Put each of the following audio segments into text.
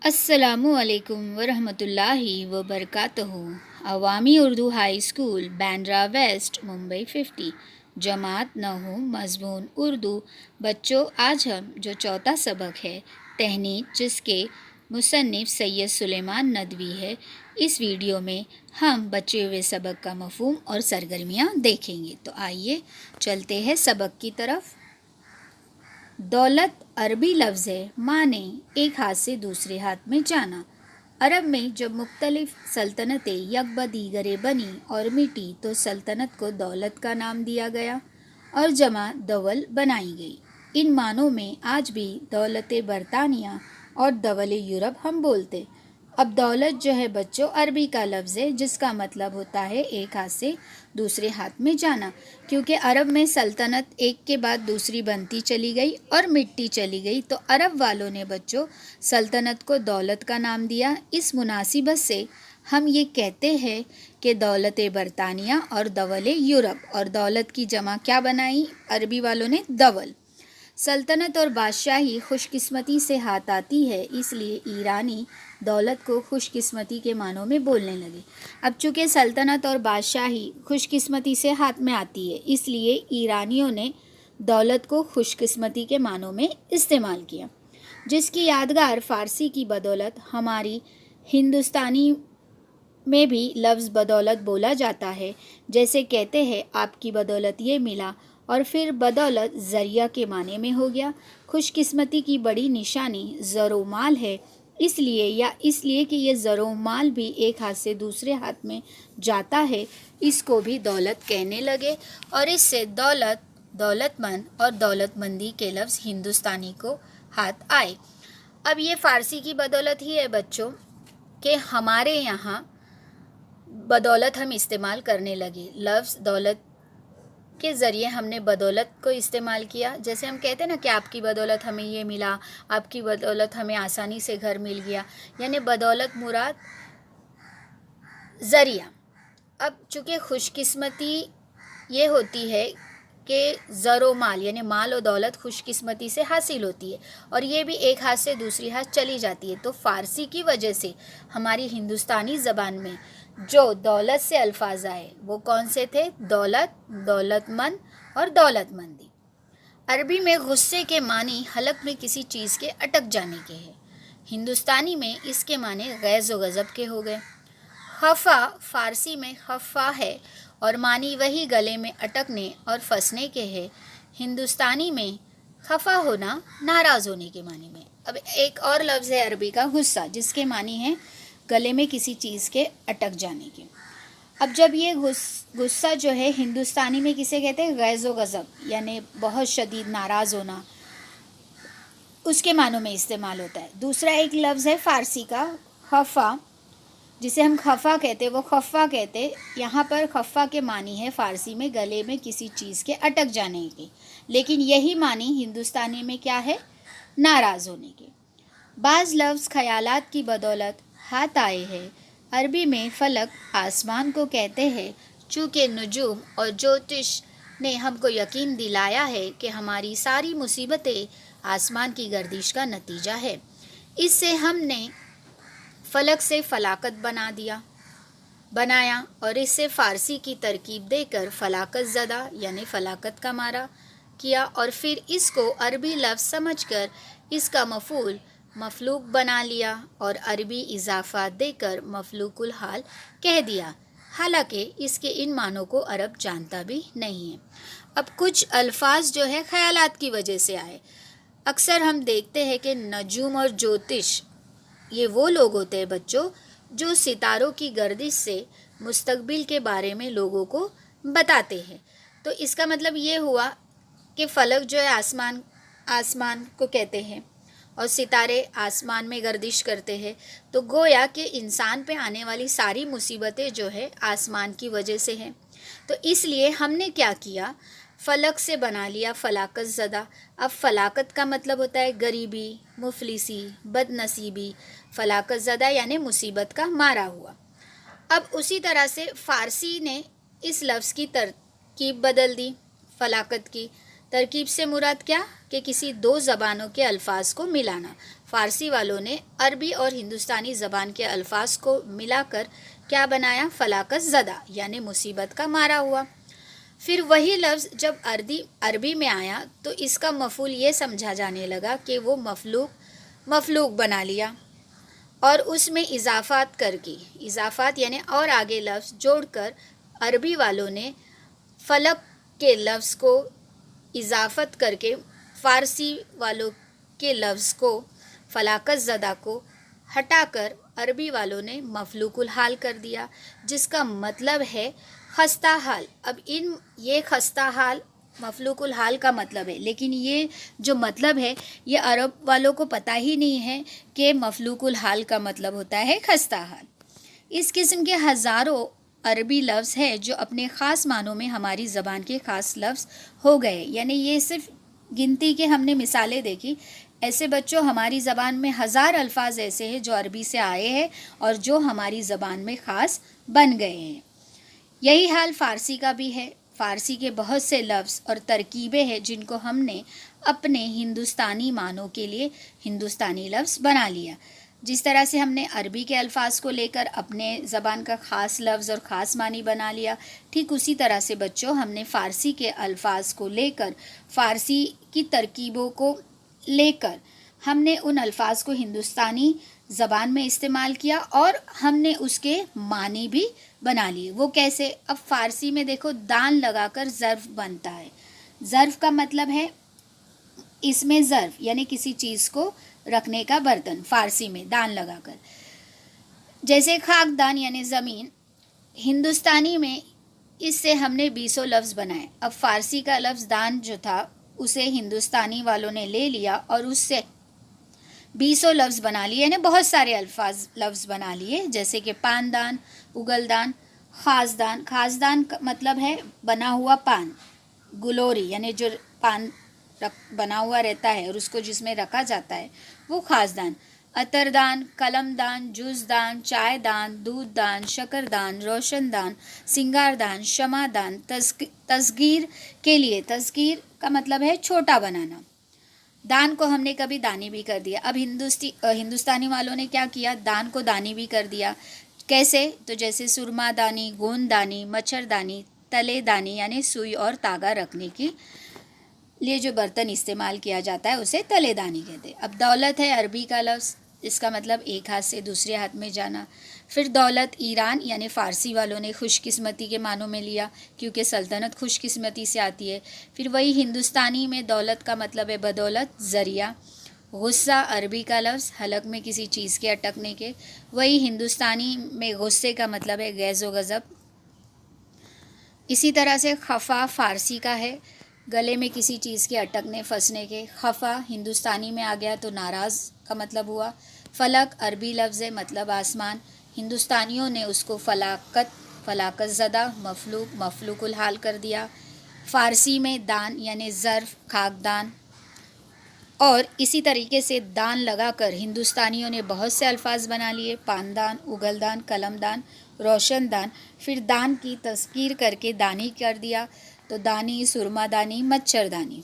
السلام علیکم ورحمۃ اللہ وبرکاتہ۔ عوامی Urdu high school Bandra West Mumbai 50 جماعت نحو مضمون اردو۔ بچوں، آج ہم جو چوتھا سبق ہے تہنیت، جس کے مصنف سید سلیمان ندوی ہے، اس ویڈیو میں ہم بچے ہوئے سبق کا مفہوم اور سرگرمیاں دیکھیں گے۔ تو آئیے چلتے ہیں سبق کی طرف۔ دولت عربی لفظ ہے، معنی ایک ہاتھ سے دوسرے ہاتھ میں جانا۔ عرب میں جب مختلف سلطنتیں یک بعد دیگر بنی اور مٹی تو سلطنت کو دولت کا نام دیا گیا اور جمع دول بنائی گئی۔ ان معنوں میں آج بھی دولت برطانیہ اور دول یورپ ہم بولتے۔ اب دولت جو ہے بچوں عربی کا لفظ ہے، جس کا مطلب ہوتا ہے ایک ہاتھ سے دوسرے ہاتھ میں جانا، کیونکہ عرب میں سلطنت ایک کے بعد دوسری بنتی چلی گئی اور مٹتی چلی گئی، تو عرب والوں نے بچوں سلطنت کو دولت کا نام دیا۔ اس مناسبت سے ہم یہ کہتے ہیں کہ دولت برطانیہ اور دول یورپ، اور دولت کی جمع کیا بنائی عربی والوں نے؟ دول۔ سلطنت اور بادشاہی خوش قسمتی سے ہاتھ آتی ہے، اس لیے ایرانی دولت کو خوش قسمتی کے معنوں میں بولنے لگے۔ اب چونکہ سلطنت اور بادشاہی خوش قسمتی سے ہاتھ میں آتی ہے، اس لیے ایرانیوں نے دولت کو خوش قسمتی کے معنوں میں استعمال کیا، جس کی یادگار فارسی کی بدولت ہماری ہندوستانی میں بھی لفظ بدولت بولا جاتا ہے، جیسے کہتے ہیں آپ کی بدولت یہ ملا، اور پھر بدولت ذریعہ کے معنی میں ہو گیا۔ خوش قسمتی کی بڑی نشانی زر و مال ہے، اس لیے کہ یہ زر و مال بھی ایک ہاتھ سے دوسرے ہاتھ میں جاتا ہے، اس کو بھی دولت کہنے لگے، اور اس سے دولت مند اور دولت مندی کے لفظ ہندوستانی کو ہاتھ آئے۔ اب یہ فارسی کی بدولت ہی ہے بچوں کہ ہمارے یہاں بدولت ہم استعمال کرنے لگے۔ لفظ دولت کے ذریعے ہم نے بدولت کو استعمال کیا، جیسے ہم کہتے ہیں نا کہ آپ کی بدولت ہمیں یہ ملا، آپ کی بدولت ہمیں آسانی سے گھر مل گیا، یعنی بدولت مراد ذریعہ۔ اب چونکہ خوش قسمتی یہ ہوتی ہے کہ زر و مال، یعنی مال و دولت خوش قسمتی سے حاصل ہوتی ہے، اور یہ بھی ایک ہاتھ سے دوسری ہاتھ چلی جاتی ہے، تو فارسی کی وجہ سے ہماری ہندوستانی زبان میں جو دولت سے الفاظ آئے وہ کون سے تھے؟ دولت، دولت مند اور دولت مندی۔ عربی میں غصے کے معنی حلق میں کسی چیز کے اٹک جانے کے ہیں، ہندوستانی میں اس کے معنی غیظ و غضب کے ہو گئے۔ خفا فارسی میں خفا ہے اور معنی وہی گلے میں اٹکنے اور پھنسنے کے ہے، ہندوستانی میں خفا ہونا ناراض ہونے کے معنی میں۔ اب ایک اور لفظ ہے عربی کا غصہ، جس کے معنی ہے گلے میں کسی چیز کے اٹک جانے کے۔ اب جب یہ غصہ جو ہے ہندوستانی میں کسے کہتے ہیں؟ غیظ و غضب، یعنی بہت شدید ناراض ہونا، اس کے معنوں میں استعمال ہوتا ہے۔ دوسرا ایک لفظ ہے فارسی کا خفا، جسے ہم خفا کہتے، وہ خفا کہتے، یہاں پر خفا کے معنی ہے فارسی میں گلے میں کسی چیز کے اٹک جانے کے، لیکن یہی معنی ہندوستانی میں کیا ہے؟ ناراض ہونے کے۔ بعض لفظ خیالات کی بدولت ہاتھ آئے ہیں۔ عربی میں فلک آسمان کو کہتے ہیں، چونکہ نجوم اور جوتش نے ہم کو یقین دلایا ہے کہ ہماری ساری مصیبتیں آسمان کی گردش کا نتیجہ ہے۔ اس سے ہم نے فلک سے فلاکت بنایا اور اس سے فارسی کی ترکیب دے کر فلاکت زدہ یعنی فلاکت کا مارا کیا، اور پھر اس کو عربی لفظ سمجھ کر اس کا مفعول مفلوق بنا لیا اور عربی اضافات دے کر مفلوق الحال کہہ دیا، حالانکہ اس کے ان معنوں کو عرب جانتا بھی نہیں ہے۔ اب کچھ الفاظ جو ہے خیالات کی وجہ سے آئے۔ اکثر ہم دیکھتے ہیں کہ نجوم اور جوتش یہ وہ لوگ ہوتے ہیں بچوں جو ستاروں کی گردش سے مستقبل کے بارے میں لوگوں کو بتاتے ہیں، تو اس کا مطلب یہ ہوا کہ فلک جو ہے آسمان کو کہتے ہیں اور ستارے آسمان میں گردش کرتے ہیں، تو گویا کہ انسان پہ آنے والی ساری مصیبتیں جو ہے آسمان کی وجہ سے ہیں، تو اس لیے ہم نے کیا کیا؟ فلک سے بنا لیا فلاکت زدہ۔ اب فلاکت کا مطلب ہوتا ہے غریبی، مفلسی، بد نصیبی، فلاکت زدہ یعنی مصیبت کا مارا ہوا۔ اب اسی طرح سے فارسی نے اس لفظ کی ترکیب بدل دی۔ فلاکت کی ترکیب سے مراد کیا؟ کہ کسی دو زبانوں کے الفاظ کو ملانا۔ فارسی والوں نے عربی اور ہندوستانی زبان کے الفاظ کو ملا کر کیا بنایا؟ فلاکت زدہ یعنی مصیبت کا مارا ہوا۔ پھر وہی لفظ جب عربی میں آیا تو اس کا مفعول یہ سمجھا جانے لگا کہ وہ مفلوق بنا لیا، اور اس میں اضافات کر کے، اضافات یعنی اور آگے لفظ جوڑ کر عربی والوں نے فلک کے لفظ کو اضافت کر کے فارسی والوں کے لفظ کو فلاکت زدہ کو ہٹا کر عربی والوں نے مفلوق الحال کر دیا، جس کا مطلب ہے خستہ حال۔ اب یہ خستہ حال مفلوق الحال کا مطلب ہے، لیکن یہ جو مطلب ہے یہ عرب والوں کو پتہ ہی نہیں ہے کہ مفلوق الحال کا مطلب ہوتا ہے خستہ حال۔ اس قسم کے ہزاروں عربی لفظ ہے جو اپنے خاص معنوں میں ہماری زبان کے خاص لفظ ہو گئے، یعنی یہ صرف گنتی کے ہم نے مثالیں دیکھی۔ ایسے بچوں ہماری زبان میں ہزار الفاظ ایسے ہیں جو عربی سے آئے ہیں اور جو ہماری زبان میں خاص بن گئے ہیں۔ یہی حال فارسی کا بھی ہے۔ فارسی کے بہت سے لفظ اور ترکیبیں ہیں جن کو ہم نے اپنے ہندوستانی معنوں کے لیے ہندوستانی لفظ بنا لیا۔ جس طرح سے ہم نے عربی کے الفاظ کو لے کر اپنے زبان کا خاص لفظ اور خاص معنی بنا لیا، ٹھیک اسی طرح سے بچوں ہم نے فارسی کے الفاظ کو لے کر، فارسی کی ترکیبوں کو لے کر ہم نے ان الفاظ کو ہندوستانی زبان میں استعمال کیا اور ہم نے اس کے معنی بھی بنا لیے۔ وہ کیسے؟ اب فارسی میں دیکھو دان لگا کر ظرف بنتا ہے۔ ظرف کا مطلب ہے اس میں ظرف یعنی کسی چیز کو رکھنے کا برتن، فارسی میں دان لگا کر۔ جیسے خاک دان یعنی زمین، ہندوستانی میں اس سے ہم نے 20 لفظ بنائے۔ اب فارسی کا لفظ دان جو تھا اسے ہندوستانی والوں نے لے لیا اور اس سے 20 لفظ بنا لیے، یعنی بہت سارے لفظ بنا لیے، جیسے کہ پاندان، اگلدان، خازدان۔ خازدان کا مطلب ہے بنا ہوا پان، گلوری یعنی جو پان بنا ہوا رہتا ہے اور اس کو جس میں رکھا جاتا ہے وہ خازدان۔ عطردان، قلم دان، جوس دان، چائے دان، دودھ دان، شکر دان، روشن دان، سنگار دان، شمع دان۔ تصغیر کے لیے، تصغیر کا مطلب ہے چھوٹا بنانا۔ دان کو ہم نے کبھی دانی بھی کر دیا۔ اب ہندوستانی والوں نے کیا کیا؟ دان کو دانی بھی کر دیا۔ کیسے؟ تو جیسے سرما دانی، گوند دانی، مچھر دانی، تلے دانی یعنی سوئی اور تاگا رکھنے کے لیے جو برتن استعمال کیا جاتا ہے اسے تلے دانی کہتے ہیں۔ اب دولت ہے عربی کا لفظ، اس کا مطلب ایک ہاتھ سے دوسرے ہاتھ میں جانا۔ پھر دولت ایران یعنی فارسی والوں نے خوش قسمتی کے معنوں میں لیا، کیونکہ سلطنت خوش قسمتی سے آتی ہے۔ پھر وہی ہندوستانی میں دولت کا مطلب ہے بدولت، ذریعہ۔ غصہ عربی کا لفظ، حلق میں کسی چیز کے اٹکنے کے، وہی ہندوستانی میں غصے کا مطلب ہے غیظ و غضب۔ اسی طرح سے خفا فارسی کا ہے، گلے میں کسی چیز کے اٹکنے پھنسنے کے۔ خفا ہندوستانی میں آ گیا تو ناراض کا مطلب ہوا۔ فلک عربی لفظ ہے، مطلب آسمان، ہندوستانیوں نے اس کو فلاکت زدہ، مفلوق الحال کر دیا۔ فارسی میں دان یعنی ظرف، خاک دان، اور اسی طریقے سے دان لگا کر ہندوستانیوں نے بہت سے الفاظ بنا لیے، پاندان، اگلدان، قلم دان، روشن دان۔ پھر دان کی تذکیر کر کے دانی کر دیا، تو دانی، سرما دانی، مچھر دانی۔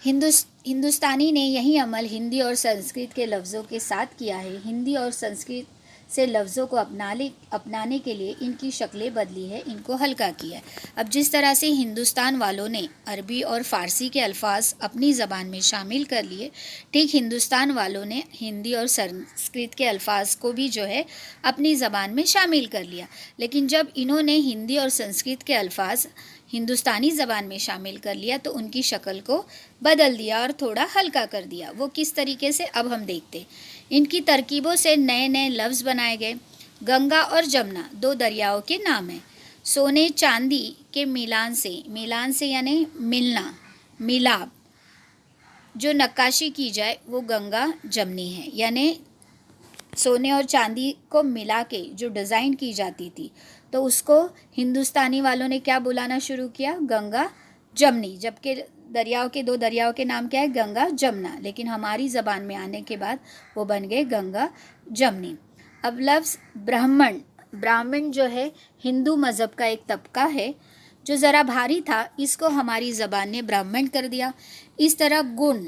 ہندوستانی نے یہی عمل ہندی اور سنسکرت کے لفظوں کے ساتھ کیا ہے۔ ہندی اور سنسکرت سے لفظوں کو اپنانے کے لیے ان کی شکلیں بدلی ہے، ان کو ہلکا کیا ہے۔ اب جس طرح سے ہندوستان والوں نے عربی اور فارسی کے الفاظ اپنی زبان میں شامل کر لیے، ٹھیک ہندوستان والوں نے ہندی اور سنسکرت کے الفاظ کو بھی جو ہے اپنی زبان میں شامل کر لیا۔ لیکن جب انہوں نے ہندی اور سنسکرت کے الفاظ ہندوستانی زبان میں شامل کر لیا تو ان کی شکل کو بدل دیا اور تھوڑا ہلکا کر دیا۔ وہ کس طریقے سے؟ اب ہم دیکھتے ہیں۔ ان کی ترکیبوں سے نئے نئے لفظ بنائے گئے۔ گنگا اور جمنا 2 دریاؤں کے نام ہیں۔ سونے چاندی کے میلان سے یعنی ملنا، میلاب، جو نقاشی کی جائے وہ گنگا جمنی ہے، یعنی سونے اور چاندی کو ملا کے جو ڈیزائن کی جاتی تھی تو اس کو ہندوستانی والوں نے کیا بلانا شروع کیا؟ گنگا جمنی۔ جبکہ دو دریاؤں کے نام کیا ہے؟ گنگا جمنا، لیکن ہماری زبان میں آنے کے بعد وہ بن گئے گنگا جمنی۔ اب لفظ براہمن جو ہے ہندو مذہب کا ایک طبقہ ہے جو ذرا بھاری تھا، اس کو ہماری زبان نے براہمن کر دیا۔ اس طرح گن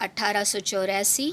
1884,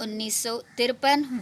1953,